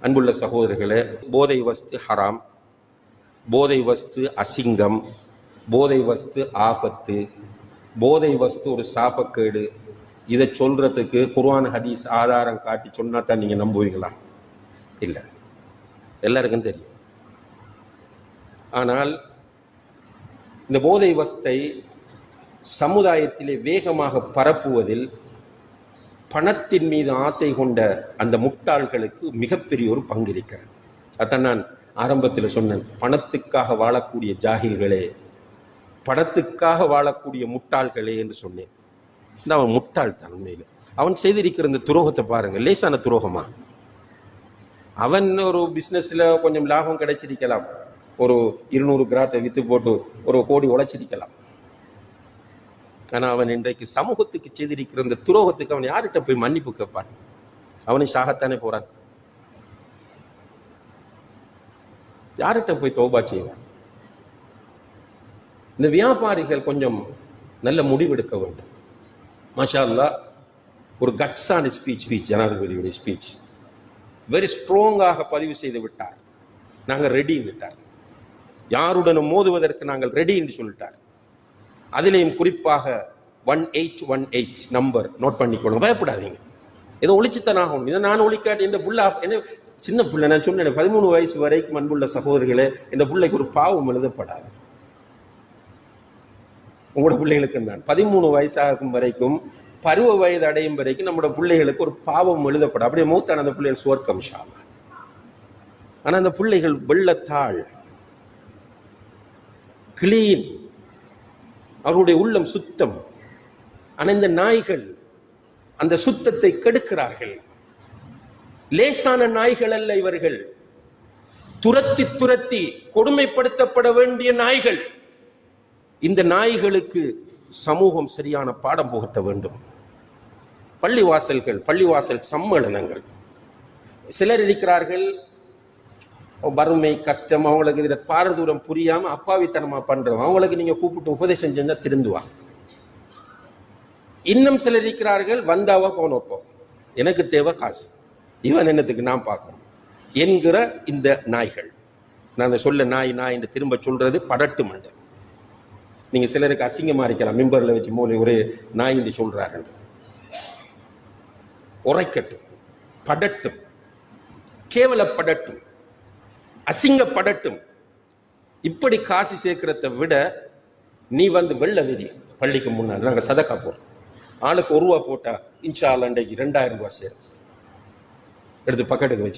அன்புள்ள சகோதரர்களே, போதை வஸ்து ஹராம், போதை வஸ்து அசிங்கம், போதை வஸ்து ஆபத்து, போதை வஸ்து ஒரு சாபக்கேடு. இதை சொல்றதுக்கு குர்ஆன் ஹதீஸ் ஆதாரம் காட்டி சொன்னா தான் நீங்க நம்புவீங்களா? இல்லை, எல்லாருக்கும் தெரியும். ஆனால் இந்த போதை வஸ்தை சமுதாயத்திலே வேகமாக பரப்புவதில் பணத்தின் மீது ஆசை கொண்ட அந்த முட்டாள்களுக்கு மிகப்பெரிய ஒரு பங்கு இருக்கிறது. அதான் நான் ஆரம்பத்தில் சொன்னேன், பணத்துக்காக வாழக்கூடிய ஜாகில்களே, பணத்துக்காக வாழக்கூடிய முட்டாள்களே என்று சொன்னேன். இந்த அவன் முட்டாள் தான். உண்மையில் அவன் செய்திருக்கிற இந்த துரோகத்தை பாருங்க, லேசான துரோகமா? அவன் ஒரு பிஸ்னஸ்ல கொஞ்சம் லாபம் கிடைச்சிருக்கலாம், ஒரு 200 கிராத்தை வித்து போட்டு ஒரு கோடி உழைச்சிருக்கலாம். ஆனால் அவன் இன்றைக்கு சமூகத்துக்கு செய்திருக்கிற இந்த துரோகத்துக்கு அவன் யார்கிட்ட போய் மன்னிப்பு கேட்பான்? அவனை சாகத்தானே போறான். யார்கிட்ட போய் தௌபா செய்வான்? இந்த வியாபாரிகள் கொஞ்சம் நல்ல முடிவெடுக்க வேண்டும். மாஷா அல்லாஹ், ஒரு கட்ஸான ஸ்பீச் ஜனாதிபதியுடைய ஸ்பீச் வெரி ஸ்ட்ராங்காக பதிவு செய்து விட்டார். நாங்கள் ரெடி விட்டார், யாருடனும் மோதுவதற்கு நாங்கள் ரெடி என்று சொல்லிட்டார். அதிலேயும் குறிப்பாக 1818 நம்பர் நோட் பண்ணிக்கணும், பயப்படாதீங்க. ஏதோ ஒழிச்சுத்தான் ஆகணும். இதை நான் ஒழிக்காட்டி இந்த புள்ள, என்ன சின்ன பிள்ளை, நான் சொன்னேன் 13 வயசு வரைக்கும் அன்புள்ள சகோதரர்களே, இந்த பிள்ளைக்கு ஒரு பாவம் எழுதப்படாது. உங்களோட பிள்ளைகளுக்கு தான் 13 வயசாகும் வரைக்கும், பருவ வயது அடையும் வரைக்கும் நம்மளோட பிள்ளைகளுக்கு ஒரு பாவம் எழுதப்படாது. அப்படியே மூத்தான அந்த பிள்ளைகள் சுவர்க்கம் இன்ஷா அல்லாஹ். ஆனா அந்த பிள்ளைகள் வெள்ளத்தாள், கிளீன், அவருடைய உள்ளம் சுத்தம். ஆனா இந்த நாய்கள் அந்த சுத்தத்தை கெடுக்கிறார்கள். லேசான நாய்கள் அல்ல இவர்கள், துரத்தி துரத்தி கொடுமைப்படுத்தப்பட வேண்டிய நாய்கள். இந்த நாய்களுக்கு சமூகம் சரியான பாடம் புகட்ட வேண்டும். பள்ளிவாசல் சம்மேளனங்கள், சிலர் இருக்கிறார்கள் வறுமை கஷ்டம், அவங்களுக்கு இதில் பாரதூரம் புரியாம அப்பாவித்தனமா பண்றோம், அவங்களுக்கு நீங்க கூப்பிட்டு உபதேசம் செஞ்சா திருந்துவாங்க. இன்னும் சிலர் இருக்கிறார்கள், வந்தாவா போனப்போ எனக்கு தேவை காசு, இவன் என்னத்துக்கு நான் பார்க்கணும் என்கிற இந்த நாய்கள். நான் சொல்ல நாய் என்று திரும்ப சொல்றது படட்டு மண்டல். நீங்க சிலருக்கு அசிங்கமா இருக்கலாம், மிம்பர்ல வச்சு மூளை ஒரே நாய் என்று சொல்றாரு. உரைக்கட்டும், படட்டும், கேவலப்படட்டும், அசிங்கப்படட்டும். இப்படி காசு சேர்க்கிறத விட நீ வந்து வெள்ள விதி பள்ளிக்கு முன்னாடி நாங்க சதக்கா போறோம், ஆளுக்கு 1 ரூபா போட்டா இன்ஷா அல்லாஹ் 2000 ரூபாய் சேரும், எடுத்து பக்கெட்டுக்கு வச்சு